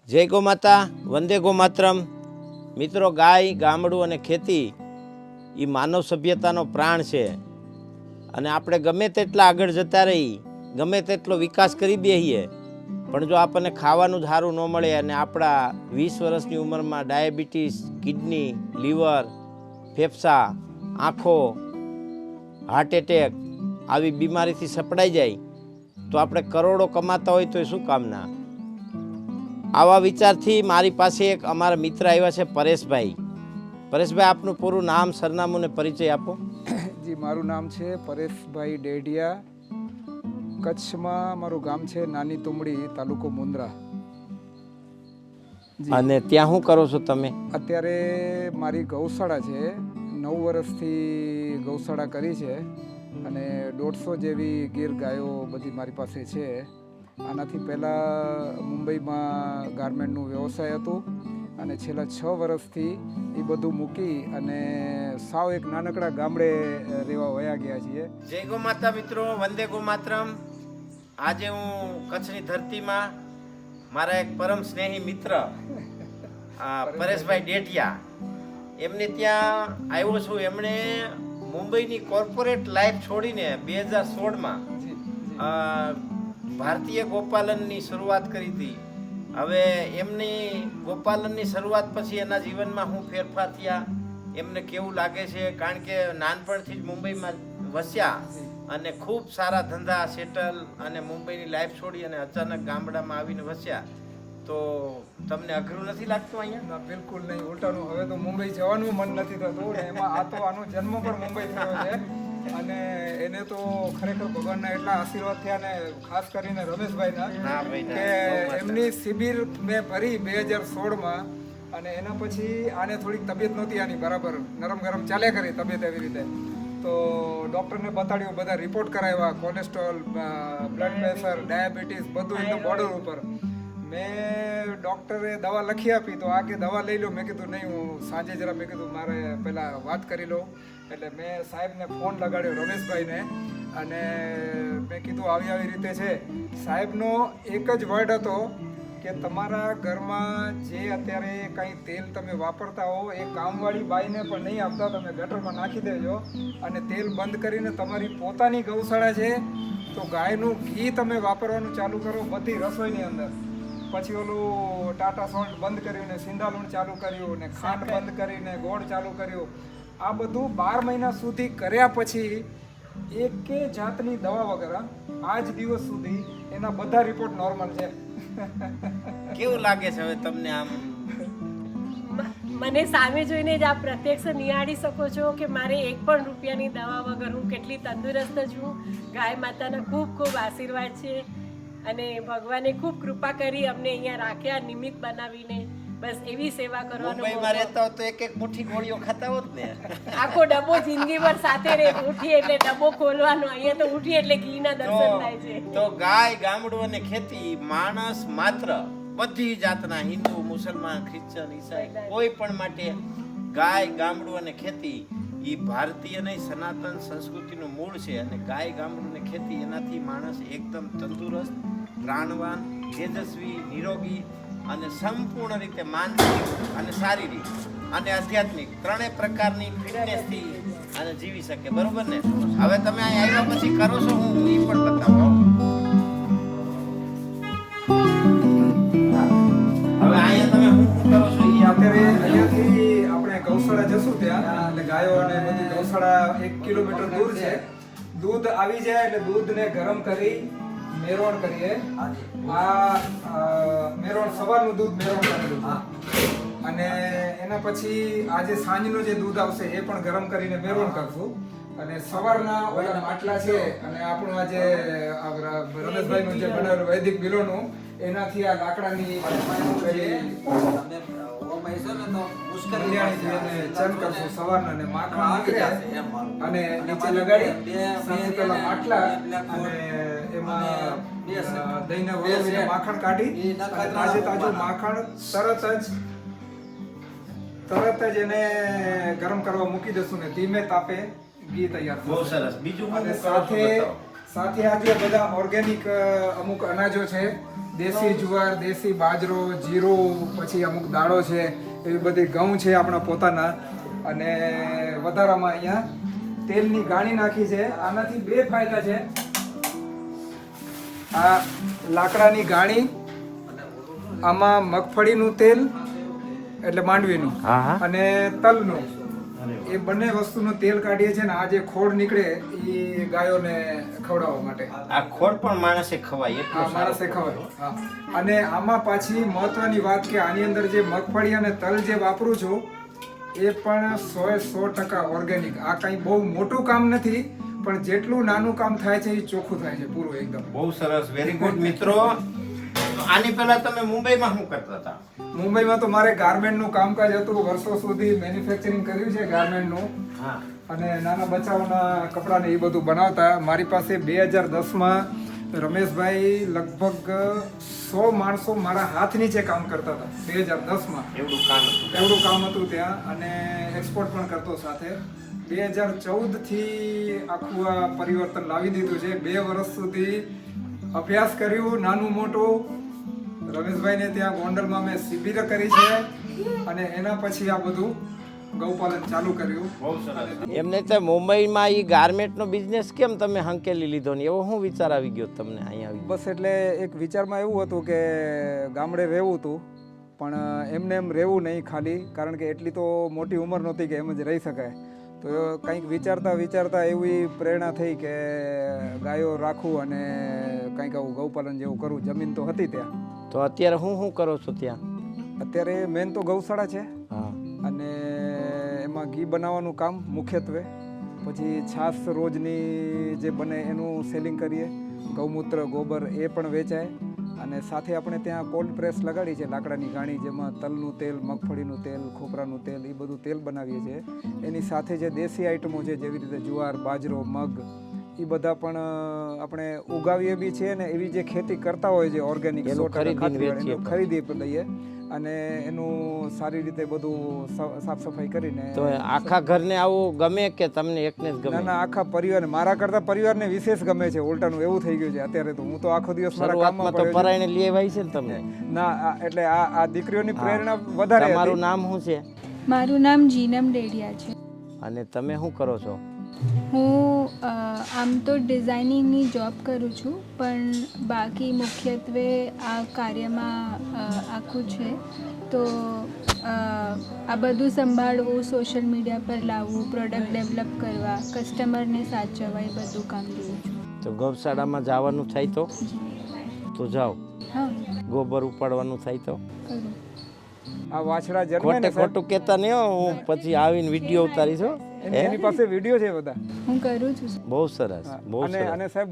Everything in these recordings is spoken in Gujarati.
જય ગો માતા, વંદે ગો માતરમ. મિત્રો, ગાય, ગામડું અને ખેતી એ માનવ સભ્યતાનો પ્રાણ છે. અને આપણે ગમે તેટલા આગળ જતા રહી, ગમે તેટલો વિકાસ કરી દઈએ, પણ જો આપણને ખાવાનું જ સારું ન મળે અને આપણા 20 વર્ષની ઉંમરમાં ડાયાબિટીસ, કિડની, લીવર, ફેફસા, આંખો, હાર્ટ એટેક આવી બીમારીથી સપડાઈ જાય તો આપણે કરોડો કમાતા હોય તો એ શું કામના. આવા વિચારથી મારી પાસે એક અમારા મિત્ર આવ્યા છે, પરેશભાઈ. પરેશભાઈ, આપનું પૂરું નામ, સરનામું ને પરિચય આપો. જી, મારું નામ છે પરેશભાઈ ડેડિયા. કચ્છમાં મારું ગામ છે નાની તુમડી, તાલુકો મુન્દ્રા. અને ત્યાં શું કરો છો તમે? અત્યારે મારી ગૌશાળા છે. 9 વર્ષથી ગૌશાળા કરી છે અને 150 જેવી ગીર ગાયો બધી મારી પાસે છે. આનાથી પહેલાં મુંબઈમાં ગાર્મેન્ટનું વ્યવસાય હતું અને છેલ્લા 6 વર્ષથી એ બધું મૂકી અને સાવ એક નાનકડા ગામડે રહેવા વયા ગયા છીએ. જય ગો માતા મિત્રો, વંદે ગો માતરમ. આજે હું કચ્છની ધરતીમાં મારા એક પરમ સ્નેહી મિત્ર પરેશભાઈ ડેઢિયા એમને ત્યાં આવ્યો છું. એમણે મુંબઈની કોર્પોરેટ લાઈફ છોડીને 2016માં ભારતીય ગોપાલનની શરૂઆત કરી હતી. હવે એમની ગોપાલનની શરૂઆત પછી એના જીવનમાં શું ફેરફાર થયા, એમને કેવું લાગે છે, કારણ કે નાનપણથી જ મુંબઈમાં વસ્યા અને ખૂબ સારા ધંધા સેટલ અને મુંબઈની લાઈફ છોડી અને અચાનક ગામડામાં આવીને વસ્યા, તો તમને અઘરું નથી લાગતું અહીંયા? ના, બિલકુલ નહીં. ઉલટાનું હવે તો મુંબઈ જવાનું મન નથી થતું. એમાં આનો જન્મ પણ મુંબઈ થયો છે અને એને તો ખરેખર ભગવાનના એટલા આશીર્વાદ થયા ને ખાસ કરીને રમેશભાઈના કે એમની શિબિર મેં ભરી 2016માં અને એના પછી આને થોડીક તબિયત નહોતી આની બરાબર, નરમ ગરમ ચાલ્યા કરી તબિયત એવી રીતે. તો ડૉક્ટરને બતાડ્યું, બધા રિપોર્ટ કરાવ્યા, કોલેસ્ટ્રોલ, બ્લડ પ્રેશર, ડાયાબિટીસ બધું એકદમ બોર્ડર ઉપર. મેં ડૉક્ટરે દવા લખી આપી તો આ કે દવા લઈ લો. મેં કીધું નહીં, હું સાંજે જરા મેં કીધું મારે પહેલાં વાત કરી લો. એટલે મેં સાહેબને ફોન લગાડ્યો, રમેશભાઈને, અને મેં કીધું આવી રીતે છે. સાહેબનો એક જ વર્ડ હતો કે તમારા ઘરમાં જે અત્યારે કંઈ તેલ તમે વાપરતા હો એ કામવાળી બાઈને પણ નહીં આપતા, તમે ગટરમાં નાખી દેજો અને તેલ બંધ કરીને તમારી પોતાની ગૌશાળા છે તો ગાયનું ઘી તમે વાપરવાનું ચાલુ કરો બધી રસોઈની અંદર. પછી ઓલું ટાટા સોલ્ટ બંધ કર્યું ને સિંધાલુણ ચાલુ કર્યું ને ખાંડ બંધ કરીને ગોળ ચાલુ કર્યું. આ બધું 12 મહિના સુધી કર્યા પછી એકે જાતની દવા વગર આજ દિવસ સુધી એના બધા રિપોર્ટ નોર્મલ છે. કેવું લાગે છે હવે તમને? આમ મને સામે જોઈને જ આપ પ્રત્યક્ષ નિહાળી શકો છો કે મારે 1 પણ રૂપિયાની દવા વગર હું કેટલી તંદુરસ્ત છું. ગાય માતાના ખૂબ ખૂબ આશીર્વાદ છે અને ભગવાને ખૂબ કૃપા કરી અમને અહીંયા રાખ્યા, નિમિત્ત બનાવીને. બસ એવી સેવા કરવાનો. મુંબઈમાં રહેતા હો તો એક મુઠ્ઠી ગોળીઓ ખાતા હોત ને. આખો ડબ્બો જિંદગીભર સાથે રહે. ઉઠી એટલે ડબ્બો ખોલવાનો, અહીંયા તો ઉઠી એટલે ઘીના દર્શન થાય છે. તો ગાય, ગામડું અને ખેતી, માણસ માત્ર બધી જાતના હિન્દુ, મુસલમાન, ખ્રિશ્ચન, ઈસાઈ કોઈ પણ માટે ગાય, ગામડું અને ખેતી એ ભારતીય નહીં સનાતન સંસ્કૃતિનું મૂળ છે. અને ગાય, ગામડું અને ખેતી એનાથી માણસ એકદમ તંદુરસ્ત, પ્રાણવાન, તેજસ્વી, નિરોગી અને સંપૂર્ણ રીતે માનસિક અને શારીરિક અને આધ્યાત્મિક ત્રણેય પ્રકારની ફિટનેસથી અને જીવી શકે. બરોબર ને? હવે તમે અહીં આવ્યા પછી કરો છો હું એ પણ બતાવો. હવે અહીંયા તમે શું કરો છો એ અત્યારે અહીંયાથી આપણે ગૌશાળા જશું ત્યાં, એટલે ગાયો અને બધી ગૌશાળા 1 કિલોમીટર દૂર છે. દૂધ આવી જાય એટલે દૂધને ગરમ કરી મેરોણ કરીએ. આ મેરોણ સવારનું દૂધ મેરોણ કરેલું અને એના પછી આજે સાંજનું જે દૂધ આવશે એ પણ ગરમ કરીને મેરોણ કરશું. અને સવારના ઓલા માટલા છે અને આપણું આજે રમેશભાઈનું જે બનાવેલું વૈદિક બિલોનું એનાથી આ લાકડાની ચન કરશું સવારના અને માખણ નીકળે અને નીચે લગાડી સાથે પેલા માટલા અને એમાં દહીંને વળવીને માખણ કાઢી તાજે તાજું માખણ તરત જ એને ગરમ કરવા મૂકી દઈશું ને ધીમે તાપે ઘી તૈયાર થશે. બહુ સરસ. બીજું અને સાથે આજે બધા ઓર્ગેનિક અમુક અનાજો છે દેશી જુવાર, દેશી બાજરો, જીરું, પછી અમુક દાળો છે, એવી બધી ઘઉં છે આપણા પોતાના. અને વધારામાં અહીંયા તેલની ગાણી નાખી છે. આનાથી બે ફાયદા છે. આ લાકડાની ગાણી, આમાં મગફળીનું તેલ એટલે માંડવીનું હા હા અને તલનું, એ બંને વસ્તુનું તેલ કાઢીએ છીએ ને આ જે ખોળ નીકળે એ ગાયોને ખવડાવવા માટે. આ ખોળ પણ માણસે ખવાય હા, માણસે ખવાય. હા. અને આમાં પાછી મહત્વની વાત કે આની અંદર જે મગફળી અને તલ જે વાપરું છું એ પણ 100% ઓર્ગેનિક. આ કંઈ બહુ મોટું કામ નથી, પણ જેટલું નાનું કામ થાય છે એ ચોખ્ખું થાય છે પૂરું એકદમ. બહુ સરસ, વેરી ગુડ. મિત્રો, આની પહેલા તમે મુંબઈમાં શું કરતા હતા? મુંબઈમાં તો મારે ગાર્મેન્ટનું કામકાજ હતું. વર્ષો સુધી મેન્યુફેક્ચરિંગ કર્યું છે ગાર્મેન્ટનું. હા. અને નાના બચ્ચાઓના કપડાં ને એ બધું બનાવતા. મારી પાસે 2010માં રમેશભાઈ લગભગ 100 માણસો મારા હાથ નીચે કામ કરતા હતા 2010માં. એવડું કામ હતું. એવડું કામ હતું ત્યાં, અને એક્સપોર્ટ પણ કરતો સાથે. 2014 થી આખું આ પરિવર્તન લાવી દીધું છે. 2 વર્ષ સુધી અભ્યાસ કર્યું, નાનું મોટું. રમેશભાઈને ત્યાં ગોંડલમાં મેં શિબિર કરી છે, અને એના પછી આ બધું ગૌપાલન ચાલુ કર્યું. બહુ સરસ. એમને તો મુંબઈમાં ઈ ગાર્મેન્ટનો બિઝનેસ કેમ તમે હંકેલી લીધો ને એવો શું વિચાર આવી ગયો તમને અહીંયા આવી? બસ એટલે એક વિચારમાં એવું હતું કે ગામડે રહેવું હતું, પણ એમને એમ રહેવું નહીં ખાલી, કારણ કે એટલી તો મોટી ઉંમર નહોતી કે એમ જ રહી શકાય. તો કંઈક વિચારતા વિચારતા એવી પ્રેરણા થઈ કે ગાયો રાખું અને કંઈક આવું ગૌપાલન જેવું કરું. જમીન તો હતી ત્યાં. તો અત્યારે શું કરો છો ત્યાં? અત્યારે મેન તો ગૌશાળા છે, હા, અને એમાં ઘી બનાવવાનું કામ મુખ્યત્વે. પછી છાશ રોજની જે બને એનું સેલિંગ કરીએ. ગૌમૂત્ર, ગોબર એ પણ વેચાય. અને સાથે આપણે ત્યાં કોલ્ડ પ્રેસ લગાડી છે, લાકડાની ગાણી, જેમાં તલનું તેલ, મગફળીનું તેલ, ખોપરાનું તેલ, એ બધું તેલ બનાવીએ છીએ. એની સાથે જે દેશી આઈટમો છે, જેવી રીતે જુવાર, બાજરો, મગ, એ બધા પણ આપણે ઉગાવીએ બી છીએ. ને એવી જે ખેતી કરતા હોય છે ઓર્ગેનિક, ખરીદી લઈએ અને એનું સારી રીતે બધું સાફ સફાઈ કરીને. તો આખા ઘરને આવું ગમે કે તમને એકને જ ગમે? ના ના, આખા પરિવારને, મારા કરતા પરિવારને વિશેષ ગમે છે. ઉલટાનું એવું થઈ ગયું છે અત્યારે તો. હું તો આખો દિવસ મારા કામમાં તો પરાઈને લઈ આવી છે ને તમે? ના, એટલે આ દીકરીઓની પ્રેરણા વધારે. તમારું નામ શું છે? મારું નામ જીનમ ડેડિયા છે. અને તમે શું કરો છો? હું આમ તો ડિઝાઇનિંગની જોબ કરું છું, પણ બાકી મુખ્યત્વે આ કાર્યમાં આખું છે. તો આ બધું સંભાળવું, સોશિયલ મીડિયા પર લાવવું, પ્રોડક્ટ ડેવલપ કરવા, કસ્ટમરને સાચવવા, એ બધું કામ કરું છું. તો ગૌશાળામાં જવાનું થાય તો જાઓ? હા, ગોબર ઉપાડવાનું થાય તો કરું. આ વાછડા જન્મે ને ખોટું કહેતા નહીં હો. હું પછી આવીને વિડીયો ઉતારીશ હો. એની પાસે વિડીયો છે બધા. હું કરું છું. બહુ સરસ, બહુ સરસ. અને સાહેબ,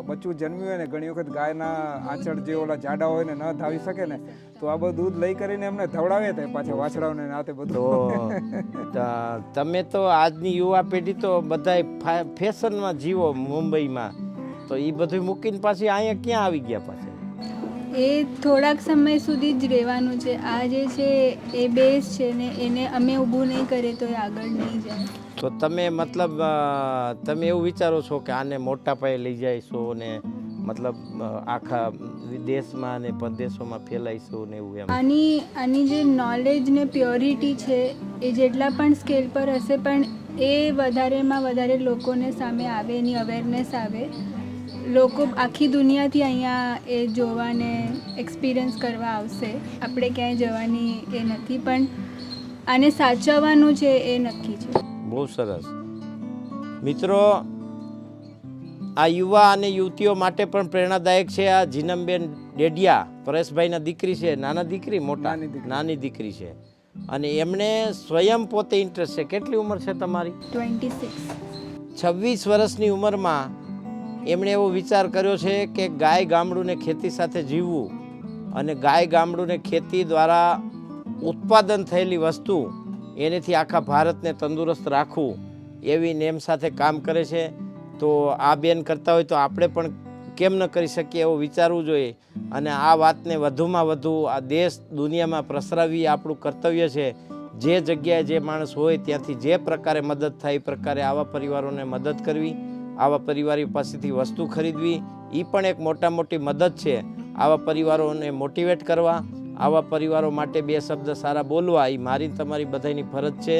બચ્ચું જન્મ્યું હોય ને, ઘણી વખત ગાયના આંચળ જે ઓલા જાડા હોય ને ન ધાવી શકે ને, તો આ બધું દૂધ લઈ કરીને એમને ધવડાવે થાય પાછા વાછડાઓને નાતે બધું. તો તમે તો આજની યુવા પેઢી તો બધા ફેશનમાં જીવો મુંબઈમાં, તો એ બધું મૂકીને પાછી અહીંયા ક્યાં આવી ગયા પાછા? એ થોડાક સમય સુધી જ રહેવાનું છે. આ જે છે એ બેઝ છે ને, એને અમે ઊભું નહીં કરીએ તો એ આગળ નહીં જાય. તો તમે મતલબ તમે એવું વિચારો છો કે આને મોટા પાયે લઈ જઈશો ને, મતલબ આખા દેશમાં અને પરદેશોમાં ફેલાઈશું ને એવું? એમ આની જે નોલેજ ને પ્યોરિટી છે એ જેટલા પણ સ્કેલ પર હશે, પણ એ વધારેમાં વધારે લોકોને સામે આવે, એની અવેરનેસ આવે. લોકો આખી દુનિયાથી અહીંયા એ જોવાને એક્સપિરિયન્સ કરવા આવશે. આપણે ક્યાંય જવાની એ નથી, પણ આને સાચવવાનું છે એ નક્કી છે. બહુ સરસ. મિત્રો, આ યુવા અને યુવતીઓ માટે પણ પ્રેરણાદાયક છે. આ જીનમબેન ડેડિયા પરેશભાઈના દીકરી છે. નાના દીકરી? મોટા? નાની દીકરી છે. અને એમણે સ્વયં પોતે ઇન્ટરેસ્ટ છે. કેટલી ઉંમર છે તમારી? 26. 26 વર્ષની ઉંમરમાં એમણે એવો વિચાર કર્યો છે કે ગાય ગામડુંને ખેતી સાથે જીવવું, અને ગાય ગામડુંને ખેતી દ્વારા ઉત્પાદન થયેલી વસ્તુ એનેથી આખા ભારતને તંદુરસ્ત રાખવું, એવી નેમ સાથે કામ કરે છે. તો આ બેન કરતા હોય તો આપણે પણ કેમ ન કરી શકીએ એવું વિચારવું જોઈએ. અને આ વાતને વધુમાં વધુ આ દેશ દુનિયામાં પ્રસરાવવી આપણું કર્તવ્ય છે. જે જગ્યાએ જે માણસ હોય ત્યાંથી જે પ્રકારે મદદ થાય એ પ્રકારે આવા પરિવારોને મદદ કરવી. આવા પરિવારો પાસેથી વસ્તુ ખરીદવી એ પણ એક મોટી મદદ છે. આવા પરિવારોને મોટિવેટ કરવા, આવા પરિવારો માટે 2 શબ્દ સારા બોલવા એ મારી તમારી બધાની ફરજ છે.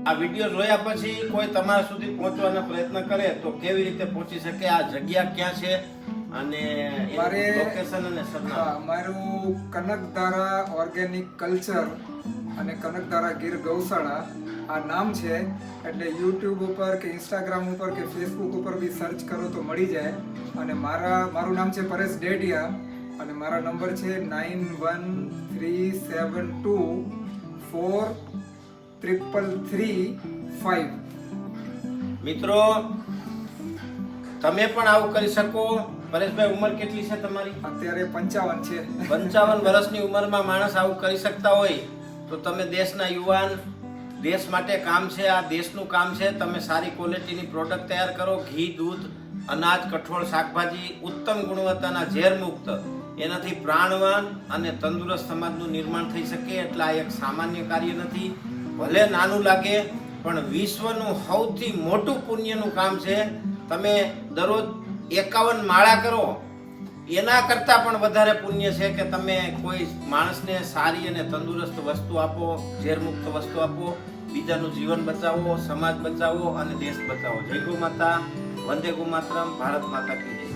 આ વિડીયો જોયા પછી કોઈ તમારા સુધી પહોંચવાનો પ્રયત્ન કરે તો કેવી રીતે પહોંચી શકે? આ જગ્યા ક્યાં છે અને લોકેશન અને સરનામું? મારું કનકધારા ઓર્ગેનિક કલ્ચર અને કનકધારા ગીર ગૌશાળા આ નામ છે. એટલે યુટ્યુબ ઉપર કે ઇન્સ્ટાગ્રામ ઉપર કે ફેસબુક ઉપર બી સર્ચ કરો તો મળી જાય. અને મારું નામ છે પરેશ ડેડિયા અને મારા નંબર છે 9137243335. મિત્રો તમે પણ આવું કરી શકો. પરેશભાઈ, ઉંમર કેટલી છે તમારી? અત્યારે 55 છે. 55 વર્ષની ઉંમરમાં માણસ આવું કરી શકતા હોય તો તમે દેશના યુવાન, દેશ માટે કામ છે, આ દેશનું કામ છે. તમે સારી ક્વોલિટીની પ્રોડક્ટ તૈયાર કરો. ઘી, દૂધ, અનાજ, કઠોળ, શાકભાજી ઉત્તમ ગુણવત્તાના ઝેર મુક્ત, એનાથી પ્રાણવાન અને તંદુરસ્ત સમાજનું નિર્માણ થઈ શકે. એટલે આ એક સામાન્ય કાર્ય નથી. ભલે નાનું લાગે પણ વિશ્વનું સૌથી મોટું પુણ્યનું કામ છે. તમે દરરોજ 51 માળા કરો એના કરતાં પણ વધારે પુણ્ય છે કે તમે કોઈ માણસને સારી અને તંદુરસ્ત વસ્તુ આપો, ઝેરમુક્ત વસ્તુ આપો, બીજાનું જીવન બચાવો, સમાજ બચાવો અને દેશ બચાવો. જય ગૌ માતા, વંદે ગૌ માતરમ, ભારત માતા કી જય.